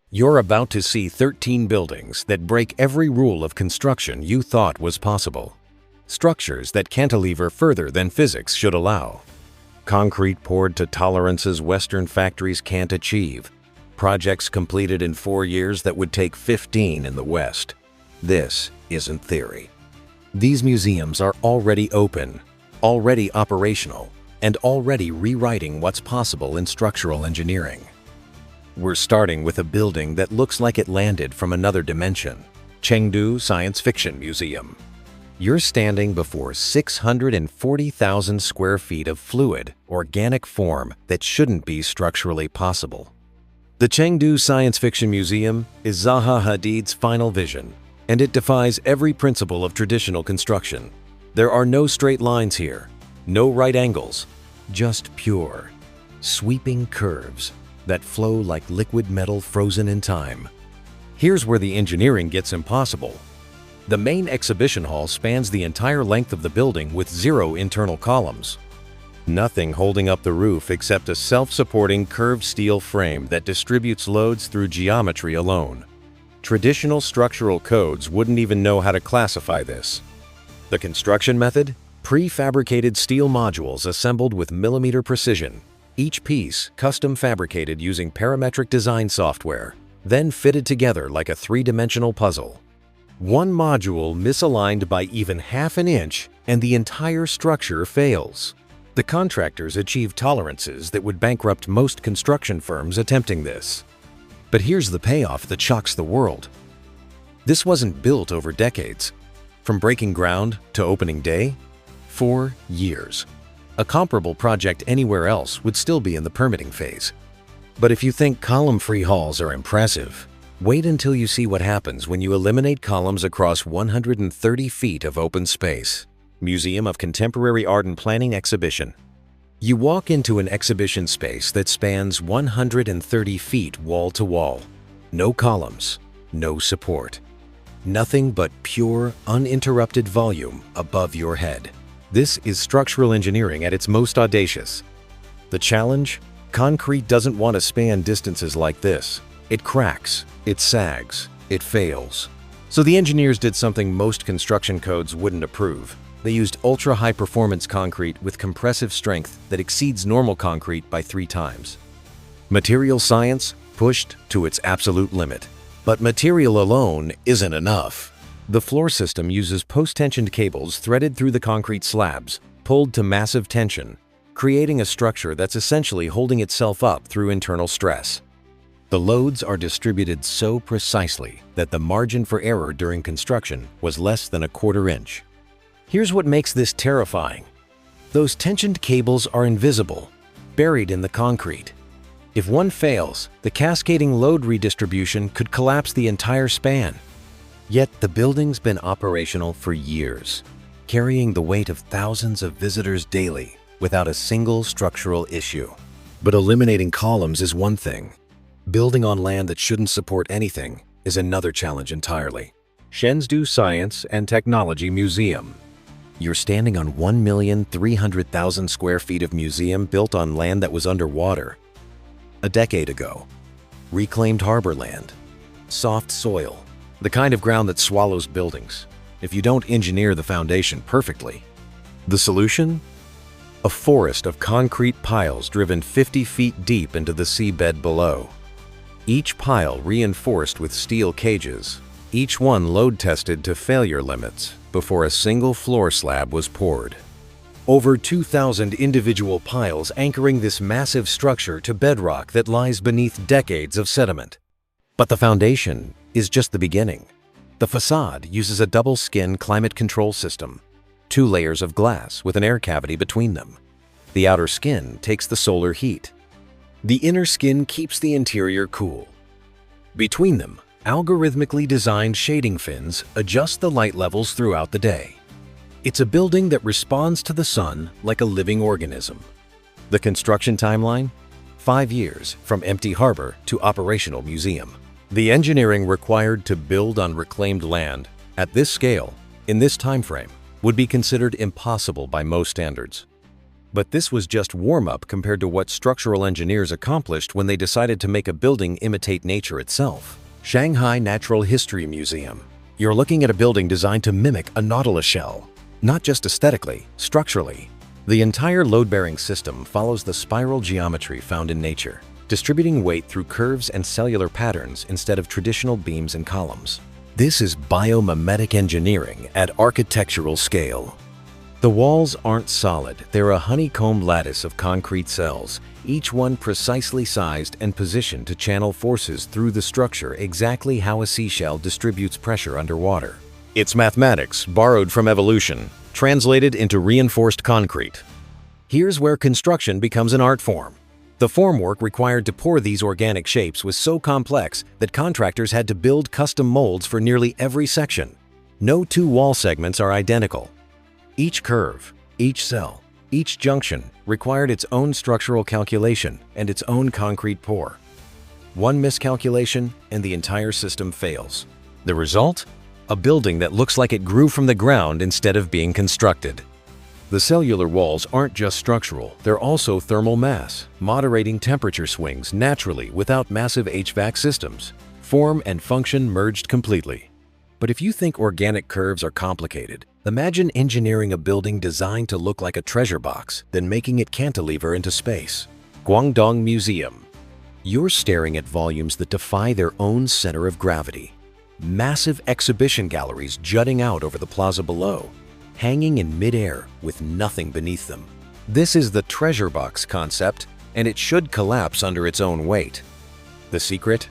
You're about to see 13 buildings that break every rule of construction you thought was possible. Structures that cantilever further than physics should allow. Concrete poured to tolerances Western factories can't achieve. Projects completed in 4 years that would take 15 in the West. This isn't theory. These museums are already open, already operational, and already rewriting what's possible in structural engineering. We're starting with a building that looks like it landed from another dimension, Chengdu Science Fiction Museum. You're standing before 640,000 square feet of fluid, organic form that shouldn't be structurally possible. The Chengdu Science Fiction Museum is Zaha Hadid's final vision, and it defies every principle of traditional construction. There are no straight lines here, no right angles, just pure, sweeping curves that flow like liquid metal frozen in time. Here's where the engineering gets impossible. The main exhibition hall spans the entire length of the building with 0 internal columns. Nothing holding up the roof except a self-supporting curved steel frame that distributes loads through geometry alone. Traditional structural codes wouldn't even know how to classify this. The construction method? Prefabricated steel modules assembled with millimeter precision. Each piece custom fabricated using parametric design software, then fitted together like a 3-dimensional puzzle. One module misaligned by even half an inch and the entire structure fails. The contractors achieve tolerances that would bankrupt most construction firms attempting this. But here's the payoff that shocks the world. This wasn't built over decades. From breaking ground to opening day, 4 years. A comparable project anywhere else would still be in the permitting phase. But if you think column-free halls are impressive, wait until you see what happens when you eliminate columns across 130 feet of open space. Museum of Contemporary Art and Planning exhibition. You walk into an exhibition space that spans 130 feet wall to wall. No columns, no support. Nothing but pure, uninterrupted volume above your head. This is structural engineering at its most audacious. The challenge? Concrete doesn't want to span distances like this. It cracks, it sags, it fails. So the engineers did something most construction codes wouldn't approve. They used ultra-high performance concrete with compressive strength that exceeds normal concrete by 3 times. Material science pushed to its absolute limit. But material alone isn't enough. The floor system uses post-tensioned cables threaded through the concrete slabs, pulled to massive tension, creating a structure that's essentially holding itself up through internal stress. The loads are distributed so precisely that the margin for error during construction was less than a 1/4 inch. Here's what makes this terrifying. Those tensioned cables are invisible, buried in the concrete. If one fails, the cascading load redistribution could collapse the entire span. Yet the building's been operational for years, carrying the weight of thousands of visitors daily without a single structural issue. But eliminating columns is one thing. Building on land that shouldn't support anything is another challenge entirely. Shenzhou Science and Technology Museum. You're standing on 1,300,000 square feet of museum built on land that was underwater. A decade ago, reclaimed harbor land, soft soil, the kind of ground that swallows buildings if you don't engineer the foundation perfectly. The solution? A forest of concrete piles driven 50 feet deep into the seabed below. Each pile reinforced with steel cages, each one load tested to failure limits before a single floor slab was poured. Over 2,000 individual piles anchoring this massive structure to bedrock that lies beneath decades of sediment. But the foundation is just the beginning. The facade uses a double-skin climate control system, 2 layers of glass with an air cavity between them. The outer skin takes the solar heat. The inner skin keeps the interior cool. Between them, algorithmically designed shading fins adjust the light levels throughout the day. It's a building that responds to the sun like a living organism. The construction timeline? 5 years from empty harbor to operational museum. The engineering required to build on reclaimed land at this scale, in this time frame, would be considered impossible by most standards. But this was just warm-up compared to what structural engineers accomplished when they decided to make a building imitate nature itself. Shanghai Natural History Museum. You're looking at a building designed to mimic a nautilus shell. Not just aesthetically, structurally. The entire load-bearing system follows the spiral geometry found in nature, distributing weight through curves and cellular patterns instead of traditional beams and columns. This is biomimetic engineering at architectural scale. The walls aren't solid, they're a honeycomb lattice of concrete cells, each one precisely sized and positioned to channel forces through the structure exactly how a seashell distributes pressure underwater. It's mathematics borrowed from evolution, translated into reinforced concrete. Here's where construction becomes an art form. The formwork required to pour these organic shapes was so complex that contractors had to build custom molds for nearly every section. No two wall segments are identical. Each curve, each cell, each junction required its own structural calculation and its own concrete pour. One miscalculation and the entire system fails. The result? A building that looks like it grew from the ground instead of being constructed. The cellular walls aren't just structural, they're also thermal mass, moderating temperature swings naturally without massive HVAC systems. Form and function merged completely. But if you think organic curves are complicated, imagine engineering a building designed to look like a treasure box, then making it cantilever into space. Guangdong Museum. You're staring at volumes that defy their own center of gravity. Massive exhibition galleries jutting out over the plaza below, hanging in midair with nothing beneath them. This is the treasure box concept, and it should collapse under its own weight. The secret?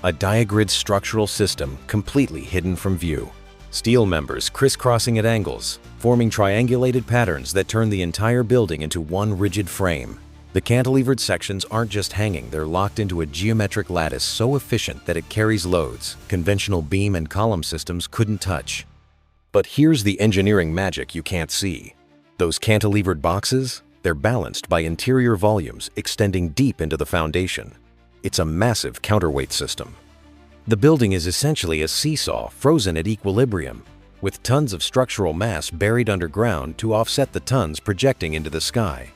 A diagrid structural system completely hidden from view. Steel members crisscrossing at angles, forming triangulated patterns that turn the entire building into one rigid frame. The cantilevered sections aren't just hanging, they're locked into a geometric lattice so efficient that it carries loads conventional beam and column systems couldn't touch. But here's the engineering magic you can't see. Those cantilevered boxes, they're balanced by interior volumes extending deep into the foundation. It's a massive counterweight system. The building is essentially a seesaw frozen at equilibrium, with tons of structural mass buried underground to offset the tons projecting into the sky.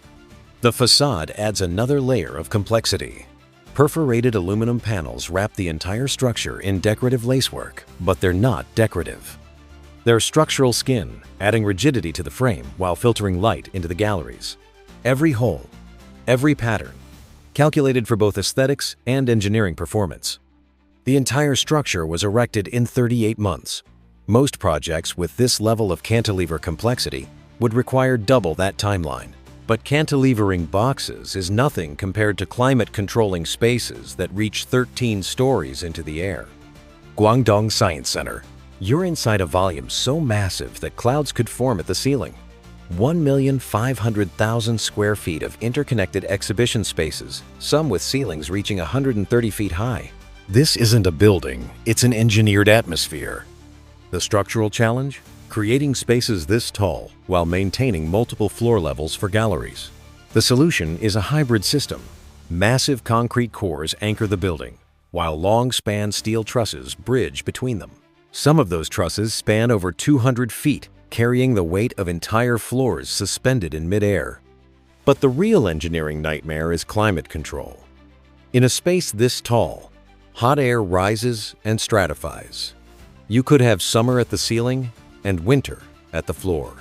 The facade adds another layer of complexity. Perforated aluminum panels wrap the entire structure in decorative lacework, but they're not decorative. They're structural skin, adding rigidity to the frame while filtering light into the galleries. Every hole, every pattern, calculated for both aesthetics and engineering performance. The entire structure was erected in 38 months. Most projects with this level of cantilever complexity would require double that timeline. But cantilevering boxes is nothing compared to climate-controlling spaces that reach 13 stories into the air. Guangdong Science Center. You're inside a volume so massive that clouds could form at the ceiling. 1,500,000 square feet of interconnected exhibition spaces, some with ceilings reaching 130 feet high. This isn't a building, it's an engineered atmosphere. The structural challenge? Creating spaces this tall while maintaining multiple floor levels for galleries. The solution is a hybrid system. Massive concrete cores anchor the building, while long-span steel trusses bridge between them. Some of those trusses span over 200 feet, carrying the weight of entire floors suspended in midair. But the real engineering nightmare is climate control. In a space this tall, hot air rises and stratifies. You could have summer at the ceiling and winter at the floor.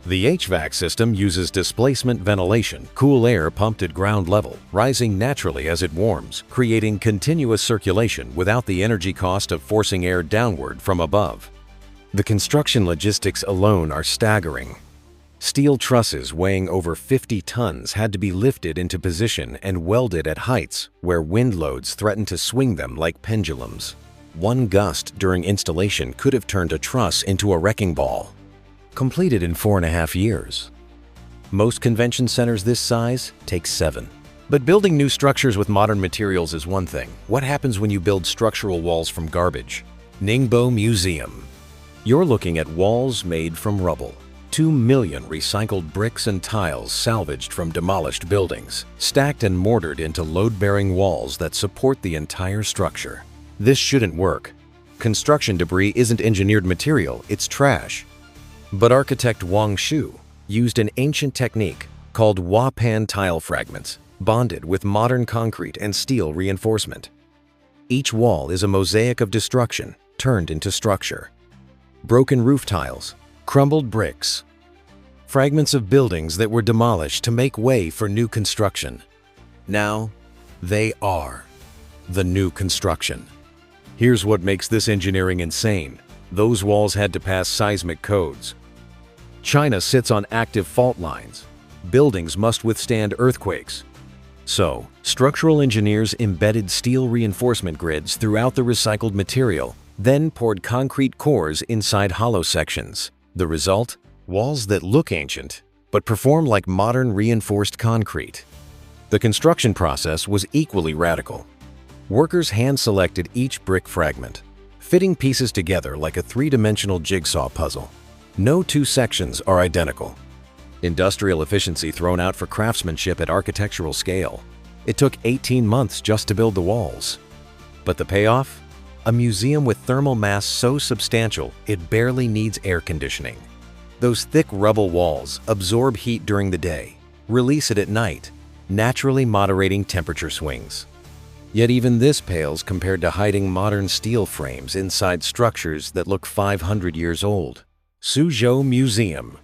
The HVAC system uses displacement ventilation, cool air pumped at ground level, rising naturally as it warms, creating continuous circulation without the energy cost of forcing air downward from above. The construction logistics alone are staggering. Steel trusses weighing over 50 tons had to be lifted into position and welded at heights where wind loads threatened to swing them like pendulums. One gust during installation could have turned a truss into a wrecking ball. Completed in 4.5 years. Most convention centers this size take 7. But building new structures with modern materials is one thing. What happens when you build structural walls from garbage? Ningbo Museum. You're looking at walls made from rubble. 2 million recycled bricks and tiles salvaged from demolished buildings, stacked and mortared into load-bearing walls that support the entire structure. This shouldn't work. Construction debris isn't engineered material, it's trash. But architect Wang Shu used an ancient technique, called Wapan tile fragments, bonded with modern concrete and steel reinforcement. Each wall is a mosaic of destruction turned into structure. Broken roof tiles, crumbled bricks, fragments of buildings that were demolished to make way for new construction. Now, they are the new construction. Here's what makes this engineering insane. Those walls had to pass seismic codes. China sits on active fault lines. Buildings must withstand earthquakes. So, structural engineers embedded steel reinforcement grids throughout the recycled material, then poured concrete cores inside hollow sections. The result? Walls that look ancient, but perform like modern reinforced concrete. The construction process was equally radical. Workers hand-selected each brick fragment, fitting pieces together like a three-dimensional jigsaw puzzle. No two sections are identical. Industrial efficiency thrown out for craftsmanship at architectural scale. It took 18 months just to build the walls. But the payoff? A museum with thermal mass so substantial it barely needs air conditioning. Those thick rubble walls absorb heat during the day, release it at night, naturally moderating temperature swings. Yet even this pales compared to hiding modern steel frames inside structures that look 500 years old. Suzhou Museum.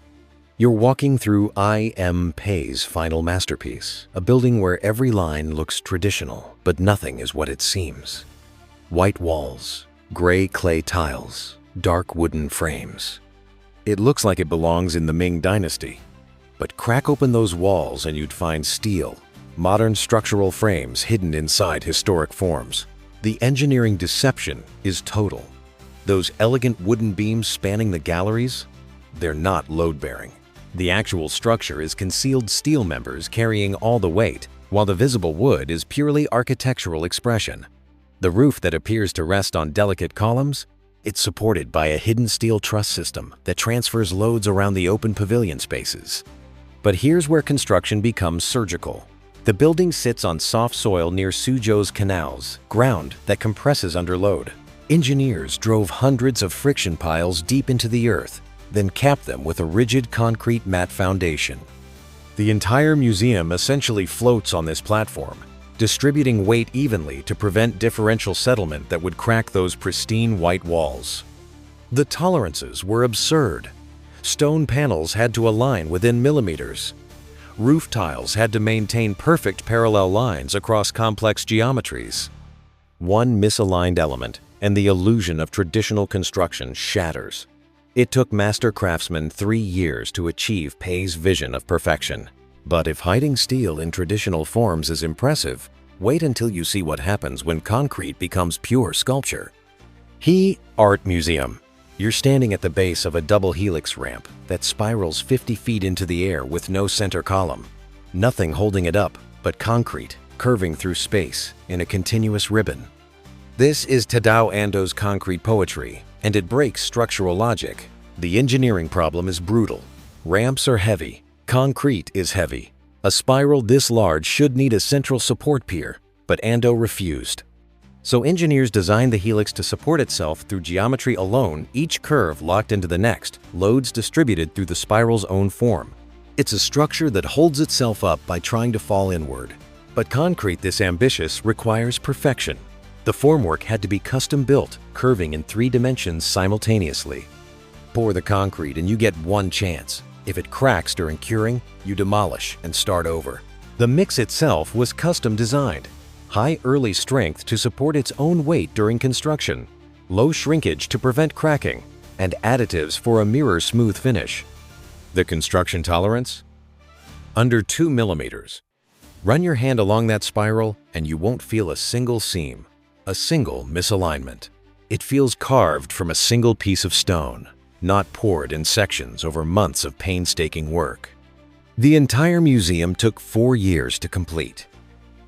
You're walking through I.M. Pei's final masterpiece, a building where every line looks traditional, but nothing is what it seems. White walls, gray clay tiles, dark wooden frames. It looks like it belongs in the Ming Dynasty, but crack open those walls and you'd find steel, modern structural frames hidden inside historic forms. The engineering deception is total. Those elegant wooden beams spanning the galleries, they're not load-bearing. The actual structure is concealed steel members carrying all the weight, while the visible wood is purely architectural expression. The roof that appears to rest on delicate columns, it's supported by a hidden steel truss system that transfers loads around the open pavilion spaces. But here's where construction becomes surgical. The building sits on soft soil near Suzhou's canals, ground that compresses under load. Engineers drove hundreds of friction piles deep into the earth, then capped them with a rigid concrete mat foundation. The entire museum essentially floats on this platform, distributing weight evenly to prevent differential settlement that would crack those pristine white walls. The tolerances were absurd. Stone panels had to align within millimeters. Roof tiles had to maintain perfect parallel lines across complex geometries. One misaligned element, and the illusion of traditional construction shatters. It took master craftsmen 3 years to achieve Pei's vision of perfection. But if hiding steel in traditional forms is impressive, wait until you see what happens when concrete becomes pure sculpture. Art Museum. You're standing at the base of a double helix ramp that spirals 50 feet into the air with no center column. Nothing holding it up but concrete curving through space in a continuous ribbon. This is Tadao Ando's concrete poetry, and it breaks structural logic. The engineering problem is brutal. Ramps are heavy. Concrete is heavy. A spiral this large should need a central support pier, but Ando refused. So engineers designed the helix to support itself through geometry alone, each curve locked into the next, loads distributed through the spiral's own form. It's a structure that holds itself up by trying to fall inward. But concrete this ambitious requires perfection. The formwork had to be custom-built, curving in 3 dimensions simultaneously. Pour the concrete and you get one chance. If it cracks during curing, you demolish and start over. The mix itself was custom designed. High early strength to support its own weight during construction, low shrinkage to prevent cracking, and additives for a mirror-smooth finish. The construction tolerance? Under 2 millimeters. Run your hand along that spiral and you won't feel a single seam, a single misalignment. It feels carved from a single piece of stone, not poured in sections over months of painstaking work. The entire museum took 4 years to complete.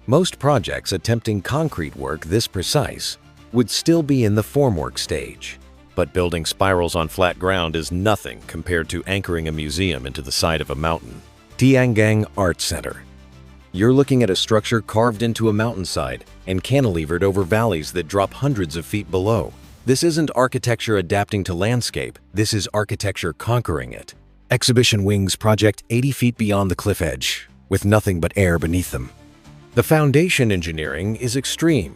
Most projects attempting concrete work this precise would still be in the formwork stage, but building spirals on flat ground is nothing compared to anchoring a museum into the side of a mountain. Tiangang Art Center. You're looking at a structure carved into a mountainside and cantilevered over valleys that drop hundreds of feet below. This isn't architecture adapting to landscape, this is architecture conquering it. Exhibition wings project 80 feet beyond the cliff edge, with nothing but air beneath them. The foundation engineering is extreme.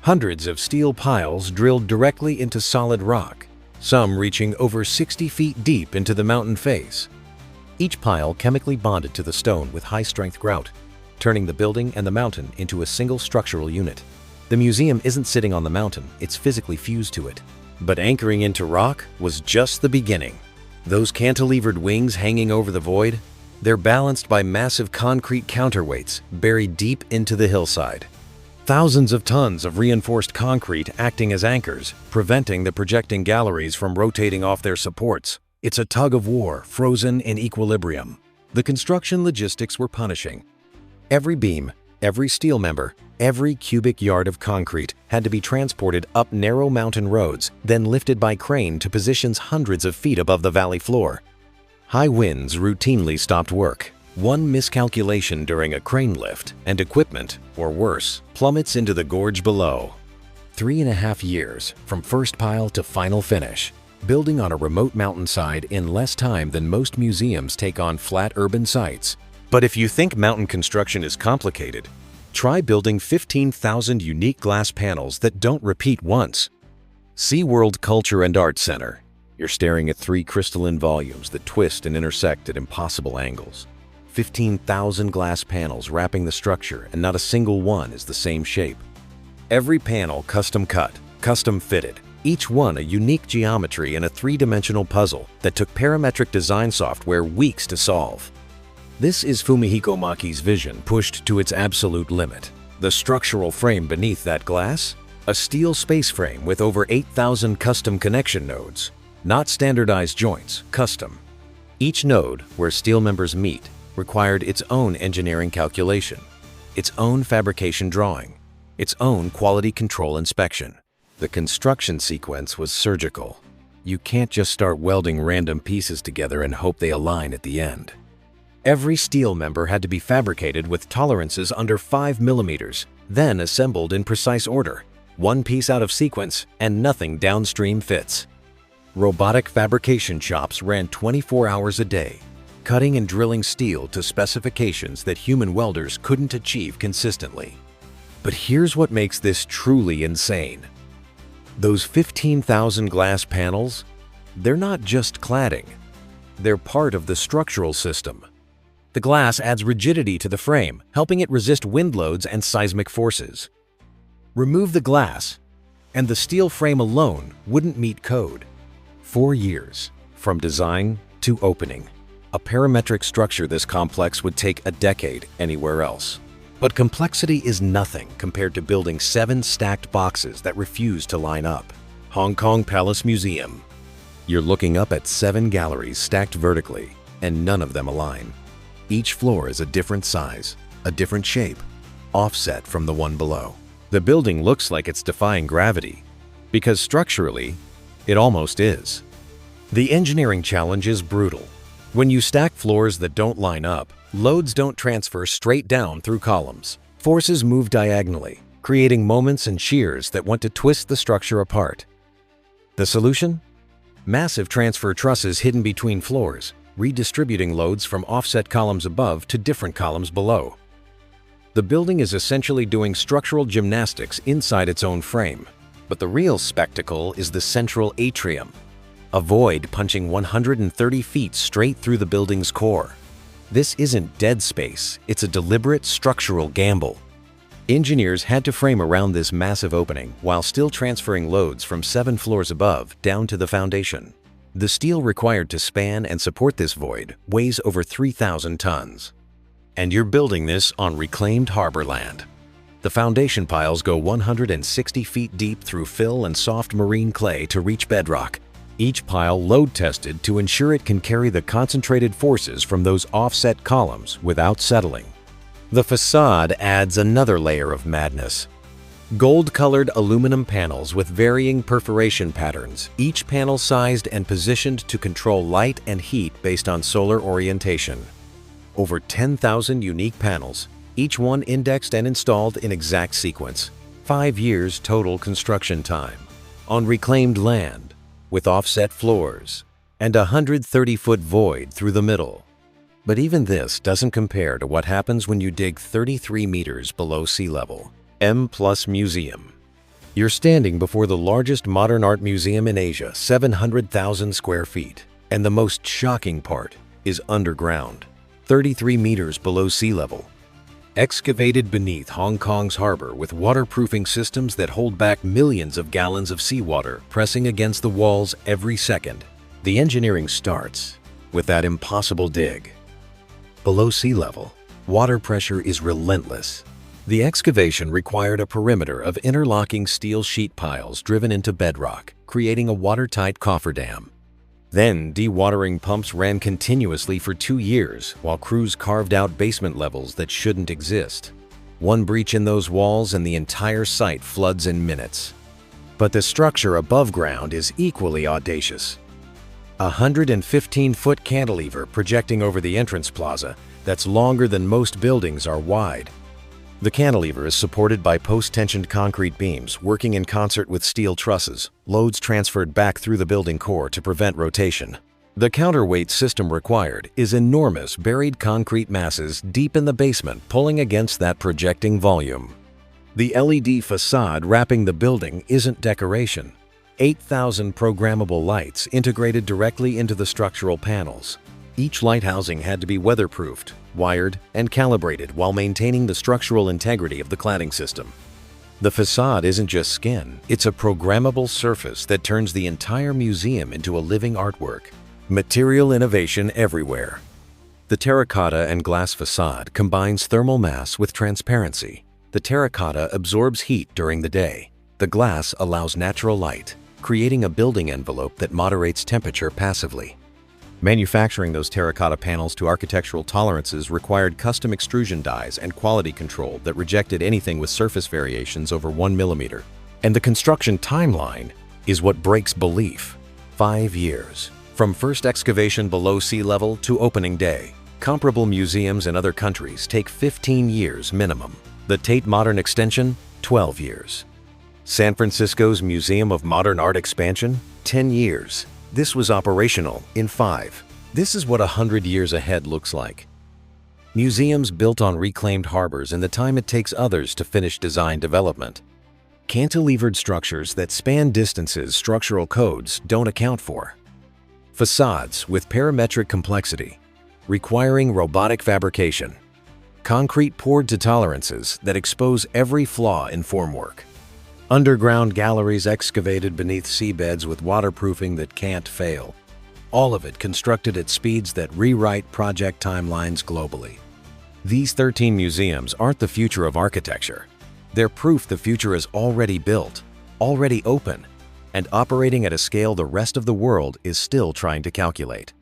Hundreds of steel piles drilled directly into solid rock, some reaching over 60 feet deep into the mountain face. Each pile chemically bonded to the stone with high-strength grout, turning the building and the mountain into a single structural unit. The museum isn't sitting on the mountain, it's physically fused to it. But anchoring into rock was just the beginning. Those cantilevered wings hanging over the void, they're balanced by massive concrete counterweights buried deep into the hillside. Thousands of tons of reinforced concrete acting as anchors, preventing the projecting galleries from rotating off their supports. It's a tug of war, frozen in equilibrium. The construction logistics were punishing. Every beam, every steel member, every cubic yard of concrete had to be transported up narrow mountain roads, then lifted by crane to positions hundreds of feet above the valley floor. High winds routinely stopped work. One miscalculation during a crane lift, and equipment, or worse, plummets into the gorge below. 3.5 years from first pile to final finish, building on a remote mountainside in less time than most museums take on flat urban sites. But if you think mountain construction is complicated, try building 15,000 unique glass panels that don't repeat once. SeaWorld Culture and Art Center. You're staring at 3 crystalline volumes that twist and intersect at impossible angles. 15,000 glass panels wrapping the structure, and not a single one is the same shape. Every panel custom cut, custom fitted, each one a unique geometry in a 3-dimensional puzzle that took parametric design software weeks to solve. This is Fumihiko Maki's vision pushed to its absolute limit. The structural frame beneath that glass? A steel space frame with over 8,000 custom connection nodes. Not standardized joints, custom. Each node, where steel members meet, required its own engineering calculation, its own fabrication drawing, its own quality control inspection. The construction sequence was surgical. You can't just start welding random pieces together and hope they align at the end. Every steel member had to be fabricated with tolerances under 5 millimeters, then assembled in precise order. One piece out of sequence and nothing downstream fits. Robotic fabrication shops ran 24 hours a day, cutting and drilling steel to specifications that human welders couldn't achieve consistently. But here's what makes this truly insane. Those 15,000 glass panels, they're not just cladding. They're part of the structural system. The glass adds rigidity to the frame, helping it resist wind loads and seismic forces. Remove the glass, and the steel frame alone wouldn't meet code. 4 years, from design to opening. A parametric structure this complex would take a decade anywhere else. But complexity is nothing compared to building 7 stacked boxes that refuse to line up. Hong Kong Palace Museum. You're looking up at 7 galleries stacked vertically, and none of them align. Each floor is a different size, a different shape, offset from the one below. The building looks like it's defying gravity, because structurally, it almost is. The engineering challenge is brutal. When you stack floors that don't line up, loads don't transfer straight down through columns. Forces move diagonally, creating moments and shears that want to twist the structure apart. The solution? Massive transfer trusses hidden between floors, redistributing loads from offset columns above to different columns below. The building is essentially doing structural gymnastics inside its own frame. But the real spectacle is the central atrium, a void punching 130 feet straight through the building's core. This isn't dead space, it's a deliberate structural gamble. Engineers had to frame around this massive opening while still transferring loads from 7 floors above down to the foundation. The steel required to span and support this void weighs over 3,000 tons. And you're building this on reclaimed harbor land. The foundation piles go 160 feet deep through fill and soft marine clay to reach bedrock. Each pile load-tested to ensure it can carry the concentrated forces from those offset columns without settling. The facade adds another layer of madness. Gold-colored aluminum panels with varying perforation patterns, each panel sized and positioned to control light and heat based on solar orientation. Over 10,000 unique panels, each one indexed and installed in exact sequence. 5 years total construction time. On reclaimed land, with offset floors, and a 130-foot void through the middle. But even this doesn't compare to what happens when you dig 33 meters below sea level. M+ Museum. You're standing before the largest modern art museum in Asia, 700,000 square feet. And the most shocking part is underground, 33 meters below sea level. Excavated beneath Hong Kong's harbor with waterproofing systems that hold back millions of gallons of seawater pressing against the walls every second. The engineering starts with that impossible dig. Below sea level, water pressure is relentless. The excavation required a perimeter of interlocking steel sheet piles driven into bedrock, creating a watertight cofferdam. Then, dewatering pumps ran continuously for 2 years while crews carved out basement levels that shouldn't exist. One breach in those walls and the entire site floods in minutes. But the structure above ground is equally audacious. A 115-foot cantilever projecting over the entrance plaza that's longer than most buildings are wide. The cantilever is supported by post-tensioned concrete beams working in concert with steel trusses, loads transferred back through the building core to prevent rotation. The counterweight system required is enormous buried concrete masses deep in the basement pulling against that projecting volume. The LED facade wrapping the building isn't decoration. 8,000 programmable lights integrated directly into the structural panels. Each light housing had to be weatherproofed, wired, and calibrated while maintaining the structural integrity of the cladding system. The facade isn't just skin, it's a programmable surface that turns the entire museum into a living artwork. Material innovation everywhere. The terracotta and glass facade combines thermal mass with transparency. The terracotta absorbs heat during the day. The glass allows natural light, creating a building envelope that moderates temperature passively. Manufacturing those terracotta panels to architectural tolerances required custom extrusion dies and quality control that rejected anything with surface variations over 1 millimeter. And the construction timeline is what breaks belief. 5 years. From first excavation below sea level to opening day. Comparable museums in other countries take 15 years minimum. The Tate Modern Extension, 12 years. San Francisco's Museum of Modern Art expansion, 10 years. This was operational in 5. This is what 100 years ahead looks like. Museums built on reclaimed harbors in the time it takes others to finish design development. Cantilevered structures that span distances structural codes don't account for. Facades with parametric complexity, requiring robotic fabrication. Concrete poured to tolerances that expose every flaw in formwork. Underground galleries excavated beneath seabeds with waterproofing that can't fail. All of it constructed at speeds that rewrite project timelines globally. These 13 museums aren't the future of architecture. They're proof the future is already built, already open, and operating at a scale the rest of the world is still trying to calculate.